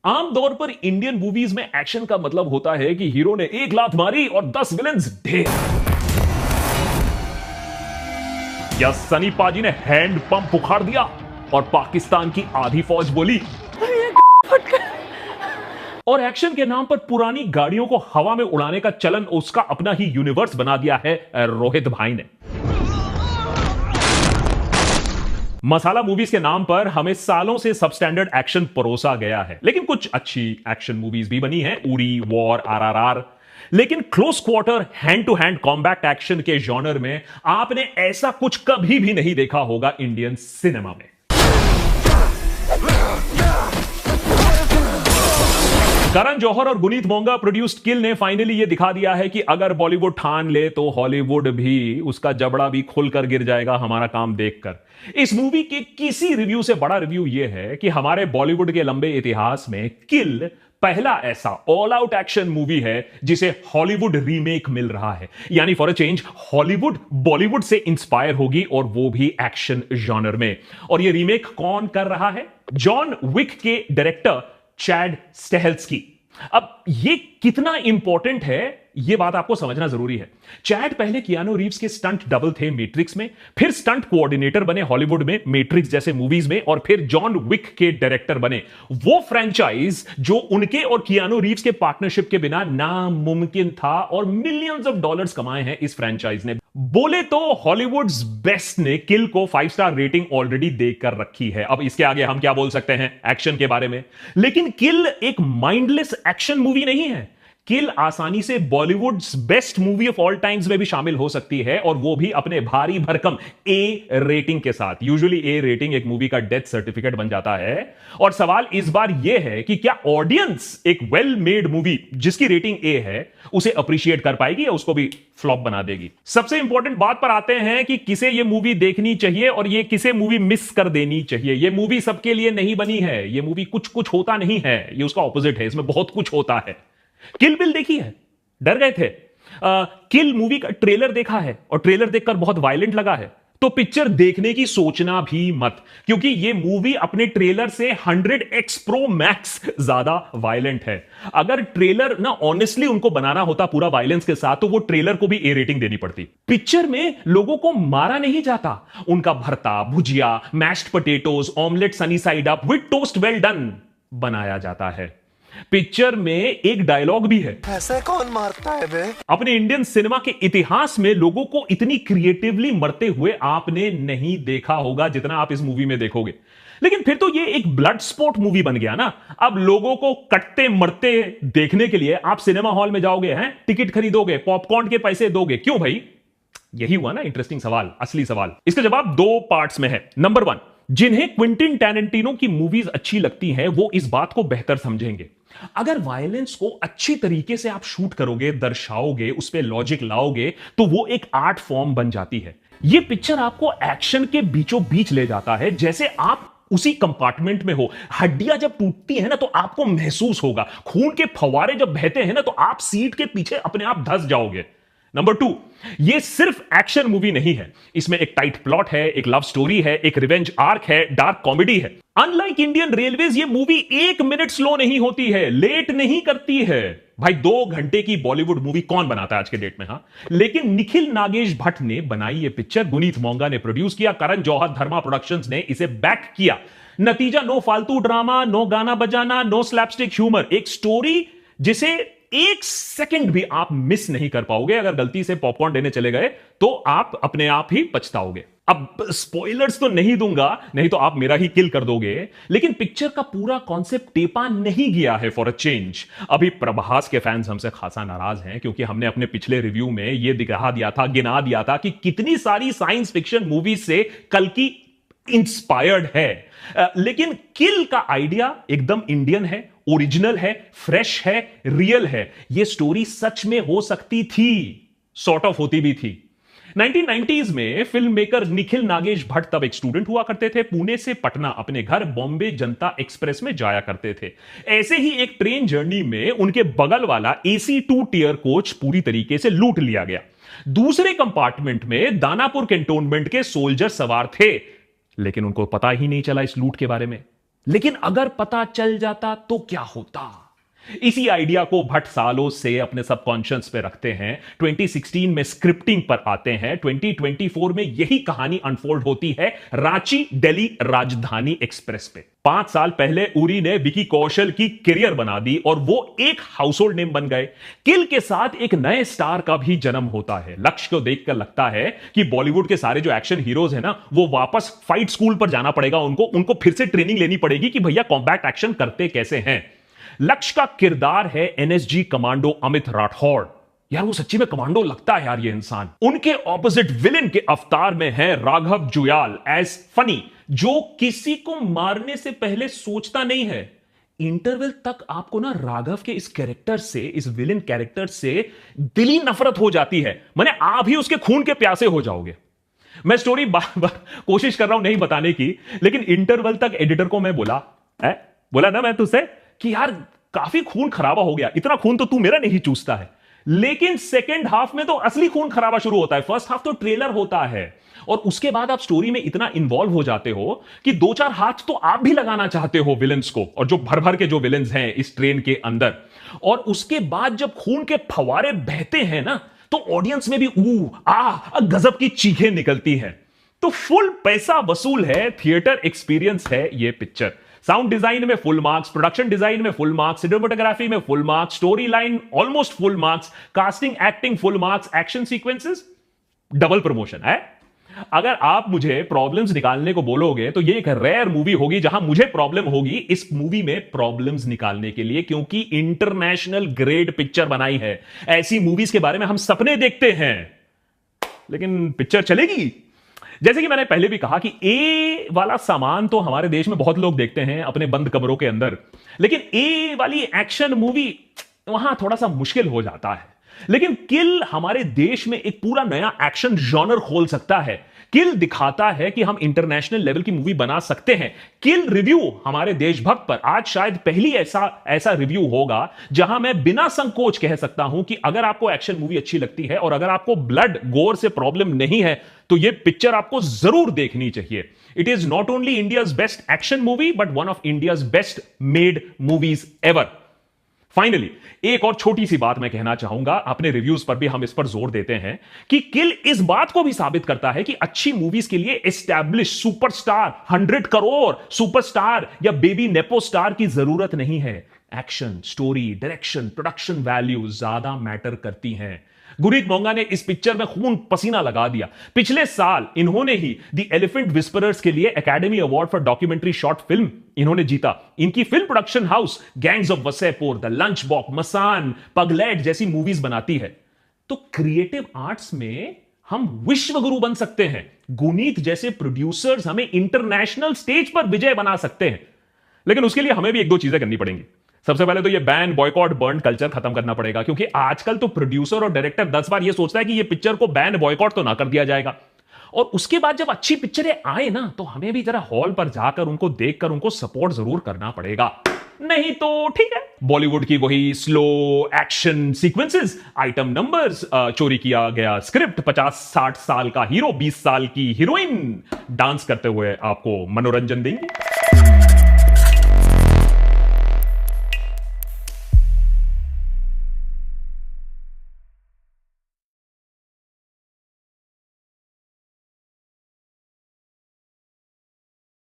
आमतौर पर Indian movies में एक्शन का मतलब होता है कि हीरो ने एक लात मारी और 10 विलेंस ढेर, या सनी पाजी ने हैंड पंप उखाड़ दिया और पाकिस्तान की आधी फौज बोली और एक्शन के नाम पर पुरानी गाड़ियों को हवा में उड़ाने का चलन उसका अपना ही यूनिवर्स बना दिया है रोहित भाई ने। मसाला मूवीज के नाम पर हमें सालों से सबस्टैंडर्ड एक्शन परोसा गया है, लेकिन कुछ अच्छी एक्शन मूवीज भी बनी हैं, उरी, वॉर, आरआरआर। लेकिन close quarter hand to hand combat action के जॉनर में आपने ऐसा कुछ कभी भी नहीं देखा होगा इंडियन सिनेमा में। करण जौहर और गुनीत मोंगा प्रोड्यूस्ड किल ने फाइनली यह दिखा दिया है कि अगर बॉलीवुड ठान ले तो हॉलीवुड भी उसका जबड़ा भी खुलकर गिर जाएगा हमारा काम देखकर। इस मूवी के किसी रिव्यू से बड़ा रिव्यू यह है कि हमारे बॉलीवुड के लंबे इतिहास में किल पहला ऐसा ऑल आउट एक्शन मूवी है जिसे हॉलीवुड रीमेक मिल रहा है। यानी for a change Hollywood Bollywood से इंस्पायर होगी और वो भी एक्शन जॉनर में। और ये रीमेक कौन कर रहा है? जॉन विक के डायरेक्टर चैड स्टेहेल्स्की। अब ये कितना इंपॉर्टेंट है ये बात आपको समझना जरूरी है। चैड पहले कियानो रीव्स के स्टंट डबल थे मैट्रिक्स में, फिर स्टंट कोऑर्डिनेटर बने हॉलीवुड में मैट्रिक्स जैसे मूवीज में, और फिर जॉन विक के डायरेक्टर बने। वो फ्रेंचाइज जो उनके और कियानो रीव्स के पार्टनरशिप के बिना नामुमकिन था और मिलियंस ऑफ डॉलर्स कमाए हैं इस फ्रेंचाइज ने। बोले तो हॉलीवुड्स बेस्ट ने किल को 5 स्टार रेटिंग ऑलरेडी देकर रखी है। अब इसके आगे हम क्या बोल सकते हैं एक्शन के बारे में? लेकिन किल एक माइंडलेस एक्शन मूवी नहीं है। किल आसानी से Bollywoods best movie of all times में भी शामिल हो सकती है, और वो भी अपने भारी भरकम ए रेटिंग के साथ। यूजुअली ए रेटिंग एक मूवी का डेथ सर्टिफिकेट बन जाता है। और सवाल इस बार यह है कि क्या ऑडियंस एक वेल मेड मूवी जिसकी रेटिंग ए है उसे अप्रिशिएट कर पाएगी या उसको भी फ्लॉप बना देगी? सबसे इंपॉर्टेंट बात पर आते हैं कि किसे यह मूवी देखनी चाहिए और यह किसे मूवी मिस कर देनी चाहिए। यह मूवी सबके लिए नहीं बनी है। यह मूवी कुछ कुछ होता नहीं है, यह उसका ऑपोजिट है। इसमें बहुत कुछ होता है। किल बिल देखी है? डर गए थे? किल मूवी का ट्रेलर देखा है और ट्रेलर देखकर बहुत वायलेंट लगा है? तो पिक्चर देखने की सोचना भी मत, क्योंकि यह मूवी अपने ट्रेलर से 100x प्रो मैक्स ज्यादा वायलेंट है। अगर ट्रेलर ना ऑनेस्टली उनको बनाना होता पूरा वायलेंस के साथ, तो वो ट्रेलर को भी ए रेटिंग देनी पड़ती। पिक्चर में लोगों को मारा नहीं जाता, उनका bharta, bhujia, mashed potatoes, omelette sunny side up with toast well done बनाया जाता है। पिक्चर में एक डायलॉग भी है, ऐसे कौन मारता है बे? अपने इंडियन सिनेमा के इतिहास में लोगों को इतनी क्रिएटिवली मरते हुए आपने नहीं देखा होगा जितना आप इस मूवी में देखोगे। लेकिन फिर तो ये एक ब्लड स्पोर्ट मूवी बन गया ना। अब लोगों को कटते मरते देखने के लिए आप सिनेमा हॉल में जाओगे, हैं टिकट खरीदोगे, पॉपकॉर्न के पैसे दोगे, क्यों भाई? यही हुआ ना इंटरेस्टिंग सवाल, असली सवाल। इसका जवाब 2 पार्ट्स में है। नंबर 1, जिन्हें क्विंटिन टैरेंटिनो की मूवीज अच्छी लगती हैं वो इस बात को बेहतर समझेंगे। अगर वायलेंस को अच्छी तरीके से आप शूट करोगे, दर्शाओगे, उस पर लॉजिक लाओगे, तो वो एक आर्ट फॉर्म बन जाती है। ये पिक्चर आपको एक्शन के बीचों बीच ले जाता है, जैसे आप उसी कंपार्टमेंट में हो। हड्डियां जब टूटती है ना तो आपको महसूस होगा, खून के फव्वारे जब बहते हैं ना तो आप सीट के पीछे अपने आप धंस जाओगे। नंबर 2, यह सिर्फ एक्शन मूवी नहीं है। इसमें एक टाइट प्लॉट है, एक लव स्टोरी है, एक रिवेंज आर्क है, डार्क कॉमेडी है। अनलाइक इंडियन रेलवेज ये मूवी 1 मिनट स्लो नहीं होती है, लेट नहीं करती है। भाई 2 घंटे की बॉलीवुड मूवी कौन बनाता है आज के डेट में? हाँ, लेकिन निखिल नागेश भट्ट ने बनाई ये पिक्चर, गुनीत मोंगा ने प्रोड्यूस किया, करण जौहर धर्मा प्रोडक्शंस ने इसे बैक किया। नतीजा, नो फालतू ड्रामा, नो गाना बजाना, नो स्लैपस्टिक ह्यूमर। एक स्टोरी जिसे 1 सेकंड भी आप मिस नहीं कर पाओगे। अगर गलती से पॉपकॉर्न लेने चले गए तो आप अपने आप ही पछताओगे। अब स्पॉयलर्स तो नहीं दूंगा, नहीं तो आप मेरा ही किल कर दोगे। लेकिन पिक्चर का पूरा कॉन्सेप्ट टेपा नहीं गया है फॉर अ चेंज। अभी प्रभास के फैंस हमसे खासा नाराज हैं क्योंकि हमने अपने पिछले रिव्यू में यह दिखा दिया था, गिना दिया था कि कितनी सारी साइंस फिक्शन मूवी से कल्कि इंस्पायर्ड है। लेकिन किल का आइडिया एकदम इंडियन है, ओरिजिनल है, फ्रेश है, रियल है। यह स्टोरी सच में हो सकती थी, सॉर्ट ऑफ होती भी थी। 1990s में फिल्म मेकर निखिल नागेश भट्ट तब एक स्टूडेंट हुआ करते थे। पुणे से पटना अपने घर बॉम्बे जनता एक्सप्रेस में जाया करते थे। ऐसे ही एक ट्रेन जर्नी में उनके बगल वाला AC 2 टियर कोच पूरी तरीके से लूट लिया गया। दूसरे कंपार्टमेंट में दानापुर कैंटोनमेंट के सोल्जर सवार थे, लेकिन उनको पता ही नहीं चला इस लूट के बारे में। लेकिन अगर पता चल जाता तो क्या होता? इसी आइडिया को भट्ट सालों से अपने सबकॉन्शियस पे रखते हैं। 2016 में स्क्रिप्टिंग पर आते हैं। 2024 में यही कहानी अनफोल्ड होती है रांची दिल्ली राजधानी एक्सप्रेस पे। 5 साल पहले उरी ने विकी कौशल की करियर बना दी और वो एक हाउसहोल्ड नेम बन गए। किल के साथ एक नए स्टार का भी जन्म होता है। लक्ष्य को देखकर लगता है कि बॉलीवुड के सारे जो एक्शन हीरोज हैं ना, वो वापस फाइट स्कूल पर जाना पड़ेगा उनको फिर से ट्रेनिंग लेनी पड़ेगी कि भैया कॉम्बैट एक्शन करते कैसे हैं। लक्ष्य का किरदार है एनएसजी कमांडो अमित राठौड़। यार वो सच्ची में कमांडो लगता है यार ये इंसान। उनके ऑपोजिट विलेन के अवतार में है राघव जुयाल एज फनी, जो किसी को मारने से पहले सोचता नहीं है। इंटरवल तक आपको ना राघव के इस कैरेक्टर से, इस विलेन कैरेक्टर से दिली नफरत हो जाती है। माने आप ही उसके खून के प्यासे हो जाओगे। मैं स्टोरी बार बार कोशिश कर रहा हूं नहीं बताने की, लेकिन इंटरवल तक एडिटर को मैं बोला ना मैं तुझसे कि यार काफी खून खराबा हो गया, इतना खून तो तू मेरा नहीं चूसता है। लेकिन सेकेंड हाफ में तो असली खून खराबा शुरू होता है। फर्स्ट हाफ तो ट्रेलर होता है और उसके बाद आप स्टोरी में इतना इन्वॉल्व हो जाते हो कि 2-4 हाथ तो आप भी लगाना चाहते हो विलेंस को, और जो भर भर के जो विलेंस हैं इस ट्रेन के अंदर। और उसके बाद जब खून के फवारे बहते हैं ना, तो ऑडियंस में भी गजब की चीखें निकलती हैं। तो फुल पैसा वसूल है, थिएटर एक्सपीरियंस है ये पिक्चर। साउंड डिजाइन में फुल मार्क्स, प्रोडक्शन डिजाइन में फुल मार्क्स, सिनेमेटोग्राफी में full marks, story line almost full marks, casting acting full marks, action sequences double promotion है। अगर आप मुझे प्रॉब्लम्स निकालने को बोलोगे तो ये एक रेयर मूवी होगी जहां मुझे प्रॉब्लम होगी इस मूवी में प्रॉब्लम्स निकालने के लिए, क्योंकि इंटरनेशनल ग्रेड पिक्चर बनाई है। ऐसी मूवीज के बारे में हम सपने देखते हैं, लेकिन पिक्चर चलेगी। जैसे कि मैंने पहले भी कहा कि ए वाला सामान तो हमारे देश में बहुत लोग देखते हैं अपने बंद कमरों के अंदर, लेकिन ए वाली एक्शन मूवी वहां थोड़ा सा मुश्किल हो जाता है। लेकिन किल हमारे देश में एक पूरा नया एक्शन जॉनर खोल सकता है। किल दिखाता है कि हम इंटरनेशनल लेवल की मूवी बना सकते हैं। किल रिव्यू हमारे देशभक्त पर आज शायद पहली ऐसा रिव्यू होगा जहां मैं बिना संकोच कह सकता हूं कि अगर आपको एक्शन मूवी अच्छी लगती है और अगर आपको ब्लड गोर से प्रॉब्लम नहीं है तो यह पिक्चर आपको जरूर देखनी चाहिए। It is not only India's best action movie but one of India's best made movies ever. Finally एक और छोटी सी बात मैं कहना चाहूंगा, अपने रिव्यूज पर भी हम इस पर जोर देते हैं कि किल इस बात को भी साबित करता है कि अच्छी मूवीज के लिए एस्टैब्लिश सुपरस्टार, 100 करोड़ सुपरस्टार या बेबी नेपो स्टार की जरूरत नहीं है। Action, story, direction, production value ज्यादा मैटर करती हैं। गुरीत मोंगा ने इस पिक्चर में खून पसीना लगा दिया। पिछले साल इन्होंने ही द एलिफेंट विस्परर्स के लिए academy award for documentary short film इन्होंने जीता। इनकी film production house gangs of Wasseypur, the lunchbox, Masaan, Pagglait जैसी मूवीज बनाती है। तो क्रिएटिव आर्ट्स में हम विश्व गुरु बन सकते हैं। गुनीत जैसे प्रोड्यूसर्स हमें इंटरनेशनल स्टेज पर विजय बना सकते हैं, लेकिन उसके लिए हमें भी 1-2 चीजें करनी पड़ेंगी। सबसे पहले तो ये बैन, बॉयकॉट, बर्न कल्चर खत्म करना पड़ेगा, क्योंकि आजकल तो प्रोड्यूसर और डायरेक्टर 10 बार ये सोचता है कि ये पिक्चर को बैन, बॉयकॉट तो ना कर दिया जाएगा। और उसके बाद जब अच्छी पिक्चरें आए ना, तो हमें भी जरा हॉल पर जाकर उनको देखकर उनको सपोर्ट जरूर करना पड़ेगा। नहीं तो ठीक है, बॉलीवुड की वही slow action sequences, item numbers, चोरी किया गया स्क्रिप्ट, 50-60 साल का हीरो, 20 साल की हीरोइन डांस करते हुए आपको मनोरंजन देंगे।